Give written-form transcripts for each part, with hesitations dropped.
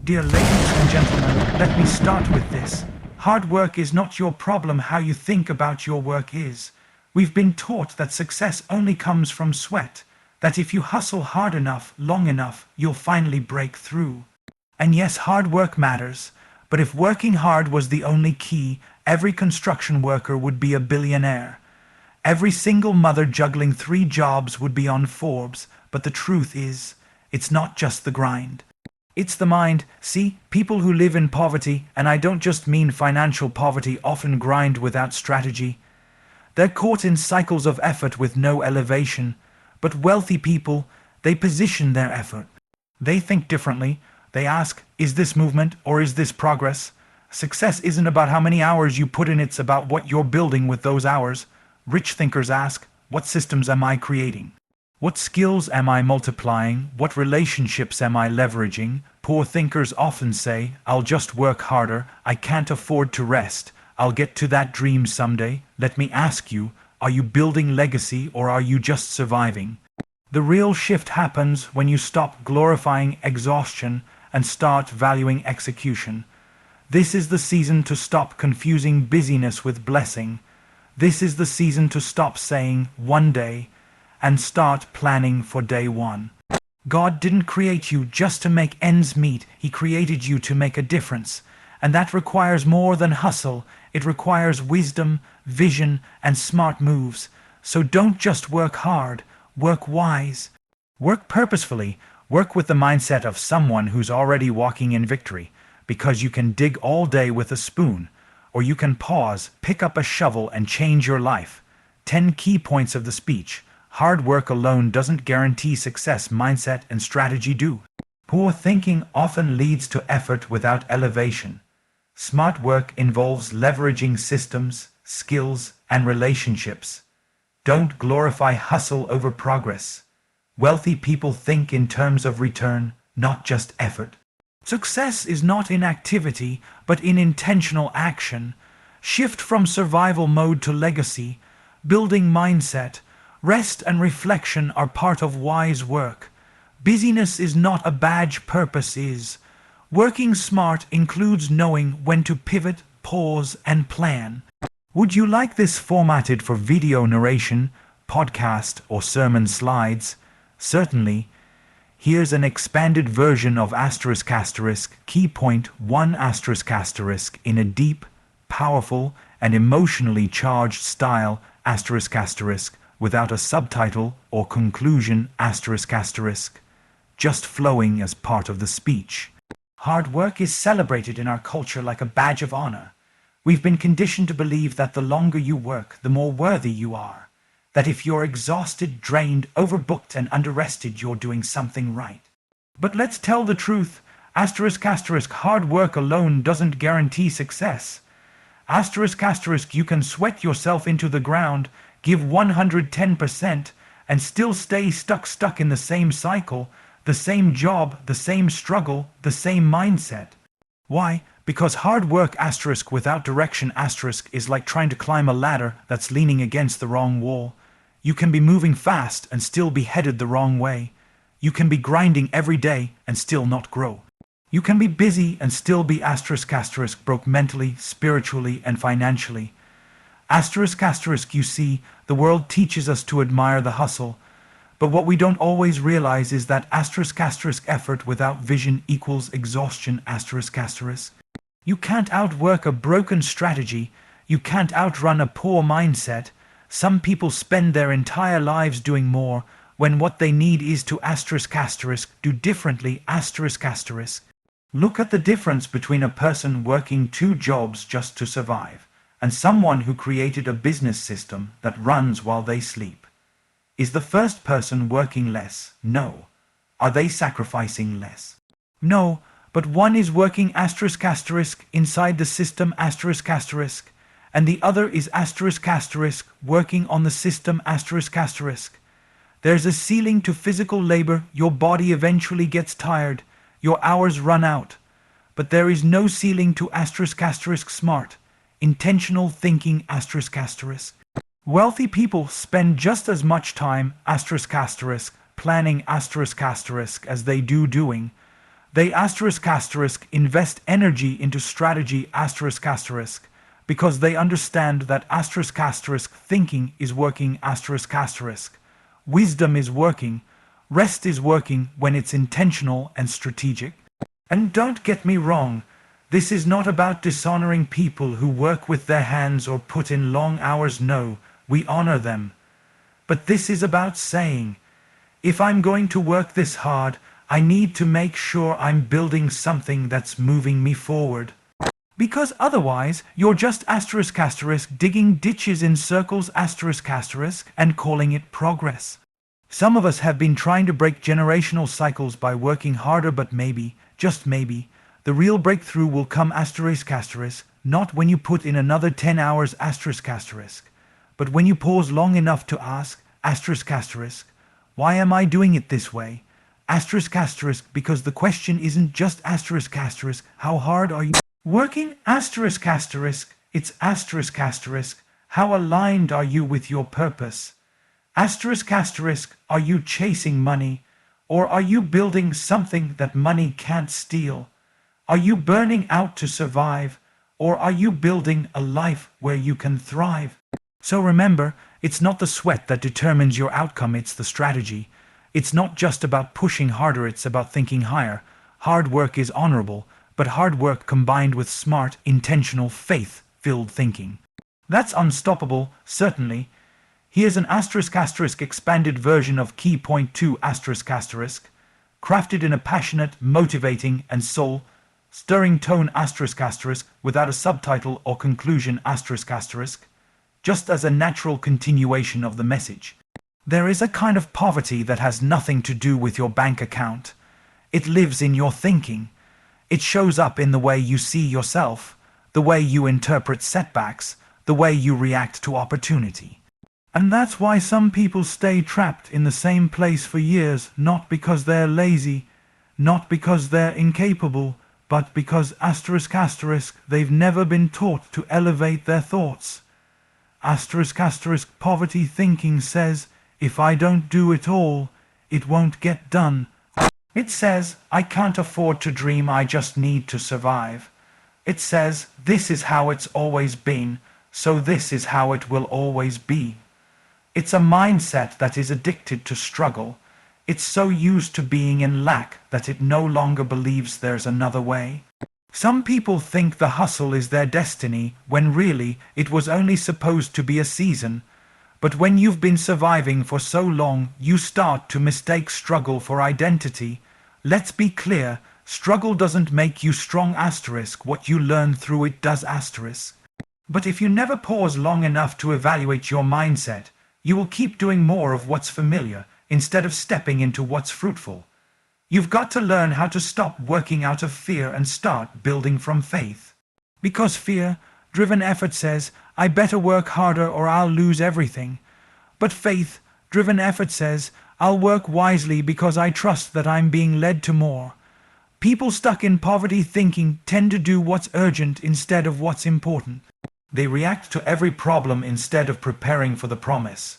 Dear ladies and gentlemen, let me start with this. Hard work is not your problem, how you think about your work is. We've been taught that success only comes from sweat, that if you hustle hard enough, long enough, you'll finally break through. And yes, hard work matters, but if working hard was the only key, every construction worker would be a billionaire. Every single mother juggling 3 jobs would be on Forbes, but the truth is, it's not just the grind. It's the mind. See, people who live in poverty, and I don't just mean financial poverty, often grind without strategy. They're caught in cycles of effort with no elevation. But wealthy people, they position their effort. They think differently. They ask, is this movement or is this progress? Success isn't about how many hours you put in, it's about what you're building with those hours. Rich thinkers ask, what systems am I creating? What skills am I multiplying? What relationships am I leveraging? Poor thinkers often say, I'll just work harder, I can't afford to rest, I'll get to that dream someday. Let me ask you, are you building legacy or are you just surviving? The real shift happens when you stop glorifying exhaustion and start valuing execution. This is the season to stop confusing busyness with blessing. This is the season to stop saying one day and start planning for day one. God didn't create you just to make ends meet. He created you to make a difference. And that requires more than hustle. It requires wisdom, vision, and smart moves. So don't just work hard, work wise. Work purposefully. Work with the mindset of someone who's already walking in victory, because you can dig all day with a spoon, or you can pause, pick up a shovel, and change your life. 10 key points of the speech. Hard work alone doesn't guarantee success, mindset and strategy do. Poor thinking often leads to effort without elevation. Smart work involves leveraging systems, skills, and relationships. Don't glorify hustle over progress. Wealthy people think in terms of return, not just effort. Success is not in activity, but in intentional action. Shift from survival mode to legacy. Building mindset. Rest and reflection are part of wise work. Busyness is not a badge, purpose is. Working smart includes knowing when to pivot, pause, and plan. Would you like this formatted for video narration, podcast, or sermon slides? Certainly. Here's an expanded version of **, key point 1 ** in a deep, powerful, and emotionally charged style **, without a subtitle or conclusion **, just flowing as part of the speech. Hard work is celebrated in our culture like a badge of honor. We've been conditioned to believe that the longer you work, the more worthy you are. That if you're exhausted, drained, overbooked, and underrested, you're doing something right. But let's tell the truth. Hard work alone doesn't guarantee success. You can sweat yourself into the ground, give 110%, and still stay stuck in the same cycle, the same job, the same struggle, the same mindset. Why? Because hard work without direction is like trying to climb a ladder that's leaning against the wrong wall. You can be moving fast and still be headed the wrong way. You can be grinding every day and still not grow. You can be busy and still be broke mentally, spiritually, and financially. You see, the world teaches us to admire the hustle, but what we don't always realize is that effort without vision equals exhaustion You can't outwork a broken strategy. You can't outrun a poor mindset. Some people spend their entire lives doing more when what they need is to do differently Look at the difference between a person working 2 jobs just to survive and someone who created a business system that runs while they sleep. Is the first person working less? No. Are they sacrificing less? No, but one is working inside the system and the other is working on the system There's a ceiling to physical labor. Your body eventually gets tired. Your hours run out. But there is no ceiling to smart, intentional thinking Wealthy people spend just as much time planning as they do doing. They invest energy into strategy because they understand that thinking is working wisdom is working, rest is working when it's intentional and strategic. And don't get me wrong, this is not about dishonoring people who work with their hands or put in long hours. No, we honor them. But this is about saying, if I'm going to work this hard, I need to make sure I'm building something that's moving me forward. Because otherwise, you're just digging ditches in circles and calling it progress. Some of us have been trying to break generational cycles by working harder, but maybe, just maybe, the real breakthrough will come not when you put in another 10 hours but when you pause long enough to ask why am I doing it this way? Because the question isn't just how hard are you working? It's how aligned are you with your purpose? Are you chasing money, or are you building something that money can't steal? Are you burning out to survive, or are you building a life where you can thrive? So remember, it's not the sweat that determines your outcome, it's the strategy. It's not just about pushing harder, it's about thinking higher. Hard work is honorable, but hard work combined with smart, intentional, faith-filled thinking, that's unstoppable, certainly. Here's an expanded version of key point 2 crafted in a passionate, motivating, and soul-stirring tone without a subtitle or conclusion just as a natural continuation of the message. There is a kind of poverty that has nothing to do with your bank account. It lives in your thinking. It shows up in the way you see yourself, the way you interpret setbacks, the way you react to opportunity. And that's why some people stay trapped in the same place for years, not because they're lazy, not because they're incapable, but because they've never been taught to elevate their thoughts. Poverty thinking says, if I don't do it all, it won't get done. It says, I can't afford to dream, I just need to survive. It says, this is how it's always been, so this is how it will always be. It's a mindset that is addicted to struggle. It's so used to being in lack that it no longer believes there's another way. Some people think the hustle is their destiny, when really it was only supposed to be a season. But when you've been surviving for so long, you start to mistake struggle for identity. Let's be clear, struggle doesn't make you strong what you learn through it does . But if you never pause long enough to evaluate your mindset, you will keep doing more of what's familiar, instead of stepping into what's fruitful. You've got to learn how to stop working out of fear and start building from faith. Because fear-driven effort says, I better work harder or I'll lose everything. But faith-driven effort says, I'll work wisely because I trust that I'm being led to more. People stuck in poverty thinking tend to do what's urgent instead of what's important. They react to every problem instead of preparing for the promise.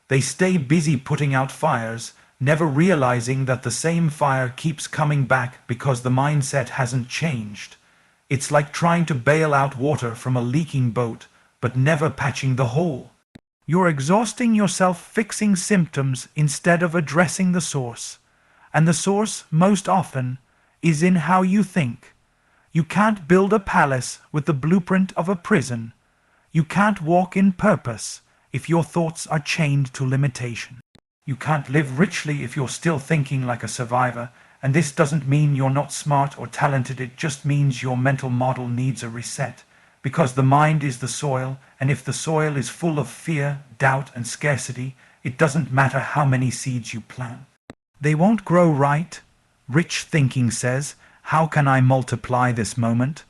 They stay busy putting out fires, never realizing that the same fire keeps coming back because the mindset hasn't changed. It's like trying to bail out water from a leaking boat, but never patching the hole. You're exhausting yourself fixing symptoms instead of addressing the source. And the source, most often, is in how you think. You can't build a palace with the blueprint of a prison. You can't walk in purpose if your thoughts are chained to limitation. You can't live richly if you're still thinking like a survivor, and this doesn't mean you're not smart or talented, it just means your mental model needs a reset. Because the mind is the soil, and if the soil is full of fear, doubt, and scarcity, it doesn't matter how many seeds you plant. They won't grow right. Rich thinking says, how can I multiply this moment?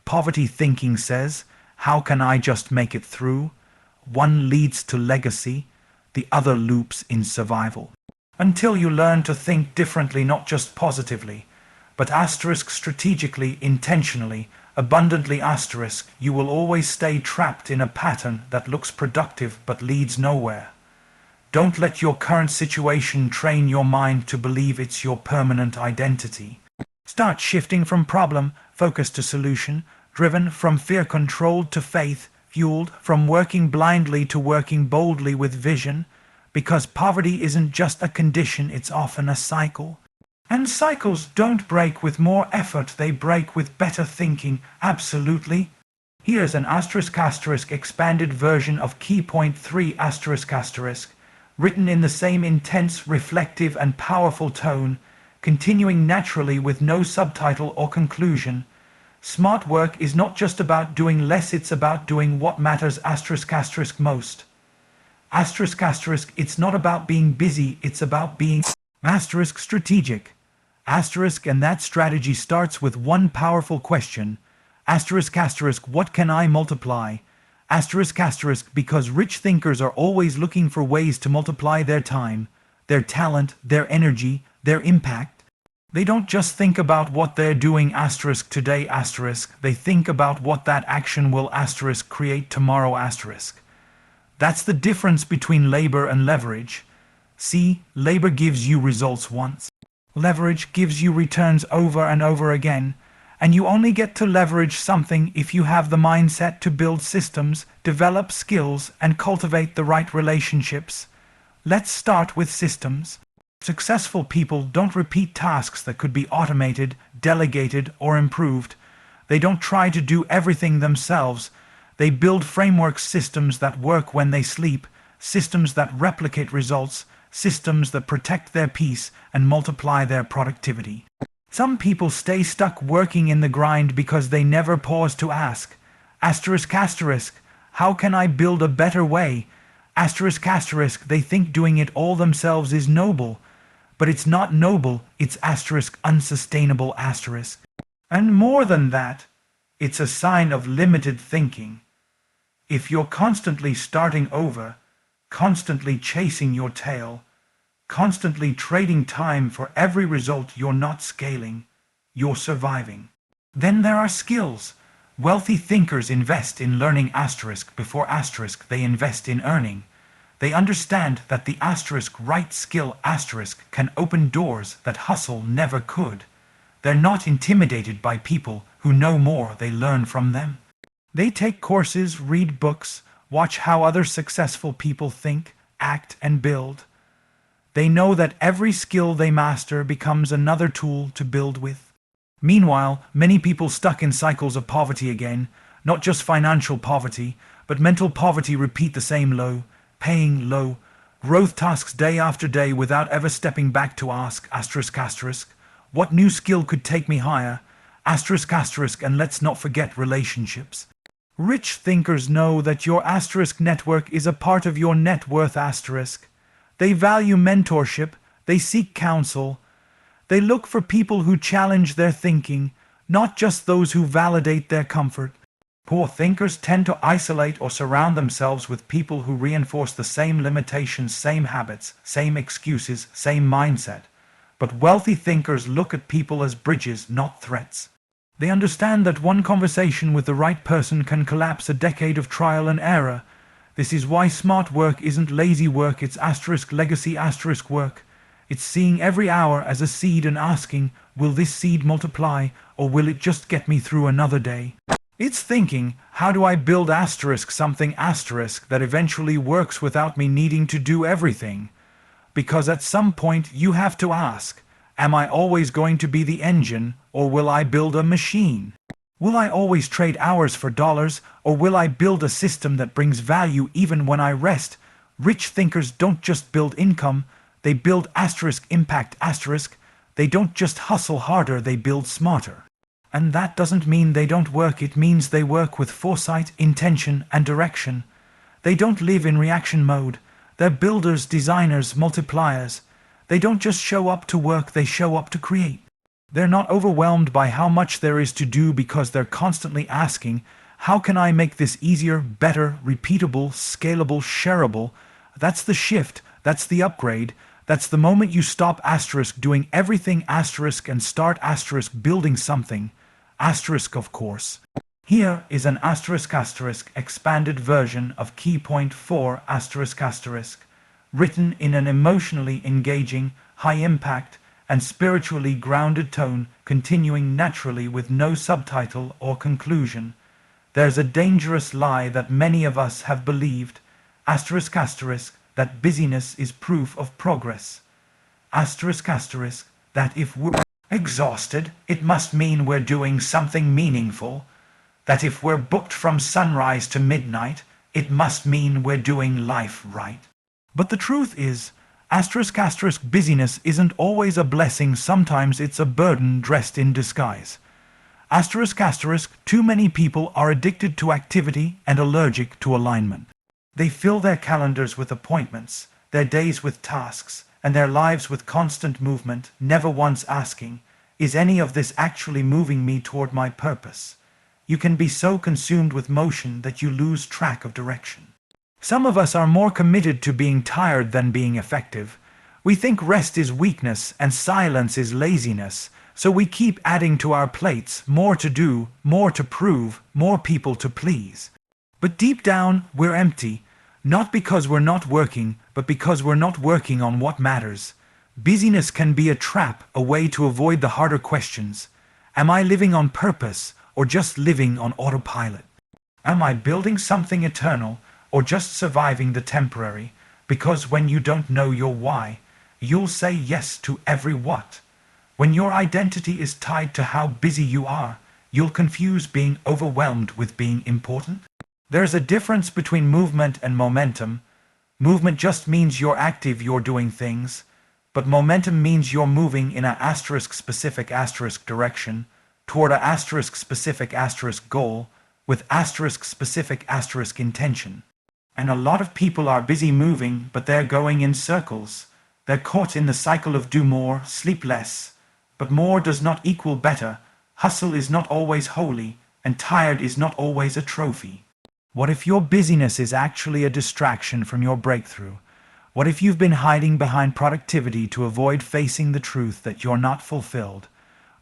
Poverty thinking says, how can I just make it through? One leads to legacy, the other loops in survival. Until you learn to think differently, not just positively, but strategically, intentionally, abundantly you will always stay trapped in a pattern that looks productive but leads nowhere. Don't let your current situation train your mind to believe it's your permanent identity. Start shifting from problem focused to solution, driven from fear controlled to faith, fueled from working blindly to working boldly with vision, because poverty isn't just a condition, it's often a cycle. And cycles don't break with more effort, they break with better thinking, absolutely. Here's an *** expanded version of key point 3 ***, written in the same intense, reflective and powerful tone, continuing naturally with no subtitle or conclusion. Smart work is not just about doing less, it's about doing what matters most. It's not about being busy, it's about being strategic. And that strategy starts with one powerful question. What can I multiply? Because rich thinkers are always looking for ways to multiply their time, their talent, their energy, their impact. They don't just think about what they're doing today, they think about what that action will create tomorrow. That's the difference between labor and leverage. See, labor gives you results once. Leverage gives you returns over and over again, and you only get to leverage something if you have the mindset to build systems, develop skills, and cultivate the right relationships. Let's start with systems. Successful people don't repeat tasks that could be automated, delegated, or improved. They don't try to do everything themselves. They build framework systems that work when they sleep, systems that replicate results, systems that protect their peace and multiply their productivity. Some people stay stuck working in the grind because they never pause to ask, how can I build a better way? They think doing it all themselves is noble. But it's not noble, it's unsustainable. And more than that, it's a sign of limited thinking. If you're constantly starting over, constantly chasing your tail, constantly trading time for every result, you're not scaling, you're surviving. Then there are skills. Wealthy thinkers invest in learning before they invest in earning. They understand that the right skill can open doors that hustle never could. They're not intimidated by people who know more, they learn from them. They take courses, read books, watch how other successful people think, act, and build. They know that every skill they master becomes another tool to build with. Meanwhile, many people stuck in cycles of poverty again, not just financial poverty, but mental poverty, repeat the same paying low, growth tasks day after day without ever stepping back to ask, what new skill could take me higher, and let's not forget relationships. Rich thinkers know that your network is a part of your net worth. They value mentorship, they seek counsel, they look for people who challenge their thinking, not just those who validate their comfort. Poor thinkers tend to isolate or surround themselves with people who reinforce the same limitations, same habits, same excuses, same mindset. But wealthy thinkers look at people as bridges, not threats. They understand that one conversation with the right person can collapse a decade of trial and error. This is why smart work isn't lazy work, it's legacy work. It's seeing every hour as a seed and asking, will this seed multiply, or will it just get me through another day? It's thinking, how do I build something that eventually works without me needing to do everything? Because at some point you have to ask, am I always going to be the engine, or will I build a machine? Will I always trade hours for dollars, or will I build a system that brings value even when I rest? Rich thinkers don't just build income, they build impact. They don't just hustle harder, they build smarter. And that doesn't mean they don't work, it means they work with foresight, intention, and direction. They don't live in reaction mode. They're builders, designers, multipliers. They don't just show up to work, they show up to create. They're not overwhelmed by how much there is to do because they're constantly asking, how can I make this easier, better, repeatable, scalable, shareable? That's the shift, that's the upgrade. That's the moment you stop doing everything and start building something. Of course. Here is an expanded version of key point 4 written in an emotionally engaging, high impact, and spiritually grounded tone, continuing naturally with no subtitle or conclusion. There's a dangerous lie that many of us have believed, asterisk asterisk, that busyness is proof of progress. Asterisk asterisk, that if we're exhausted, it must mean we're doing something meaningful. That if we're booked from sunrise to midnight, it must mean we're doing life right. But the truth is, asterisk asterisk, busyness isn't always a blessing. Sometimes it's a burden dressed in disguise. Asterisk asterisk, too many people are addicted to activity and allergic to alignment. They fill their calendars with appointments, their days with tasks, and their lives with constant movement, never once asking, is any of this actually moving me toward my purpose? You can be so consumed with motion that you lose track of direction. Some of us are more committed to being tired than being effective. We think rest is weakness and silence is laziness, so we keep adding to our plates, more to do, more to prove, more people to please. But deep down, we're empty, not because we're not working, but because we're not working on what matters. Busyness can be a trap, a way to avoid the harder questions. Am I living on purpose, or just living on autopilot? Am I building something eternal, or just surviving the temporary? Because when you don't know your why, you'll say yes to every what. When your identity is tied to how busy you are, you'll confuse being overwhelmed with being important. There's a difference between movement and momentum. Movement just means you're active, you're doing things, but momentum means you're moving in a asterisk specific asterisk direction, toward a asterisk specific asterisk goal, with asterisk specific asterisk intention. And a lot of people are busy moving, but they're going in circles. They're caught in the cycle of do more, sleep less. But more does not equal better. Hustle is not always holy, and tired is not always a trophy. What if your busyness is actually a distraction from your breakthrough? What if you've been hiding behind productivity to avoid facing the truth that you're not fulfilled?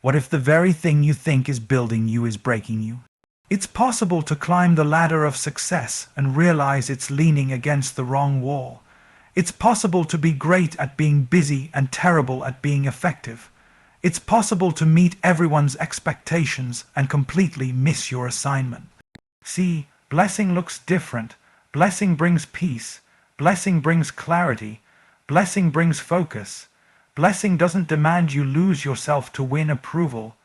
What if the very thing you think is building you is breaking you? It's possible to climb the ladder of success and realize it's leaning against the wrong wall. It's possible to be great at being busy and terrible at being effective. It's possible to meet everyone's expectations and completely miss your assignment. See, blessing looks different. Blessing brings peace. Blessing brings clarity. Blessing brings focus. Blessing doesn't demand you lose yourself to win approval.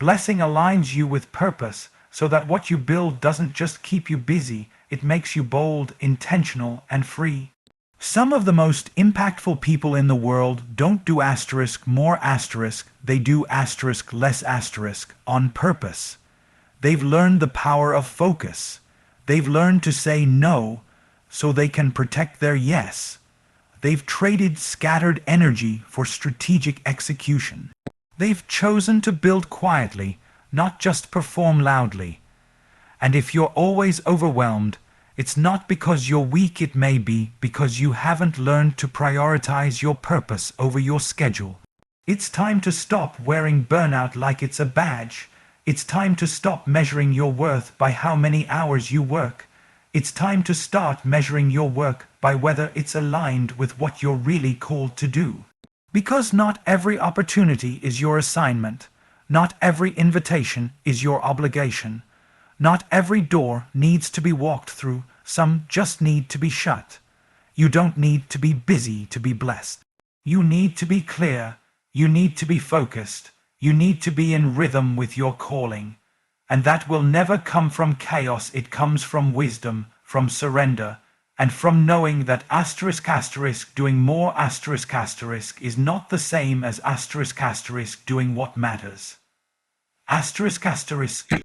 Blessing aligns you with purpose so that what you build doesn't just keep you busy, it makes you bold, intentional, and free. Some of the most impactful people in the world don't do asterisk more asterisk, they do asterisk less asterisk on purpose. They've learned the power of focus. They've learned to say no so they can protect their yes. They've traded scattered energy for strategic execution. They've chosen to build quietly, not just perform loudly. And if you're always overwhelmed, it's not because you're weak, it may be because you haven't learned to prioritize your purpose over your schedule. It's time to stop wearing burnout like it's a badge. It's time to stop measuring your worth by how many hours you work. It's time to start measuring your work by whether it's aligned with what you're really called to do. Because not every opportunity is your assignment. Not every invitation is your obligation. Not every door needs to be walked through. Some just need to be shut. You don't need to be busy to be blessed. You need to be clear. You need to be focused. You need to be in rhythm with your calling. And that will never come from chaos. It comes from wisdom, from surrender, and from knowing that asterisk asterisk doing more asterisk asterisk is not the same as asterisk asterisk doing what matters. Asterisk asterisk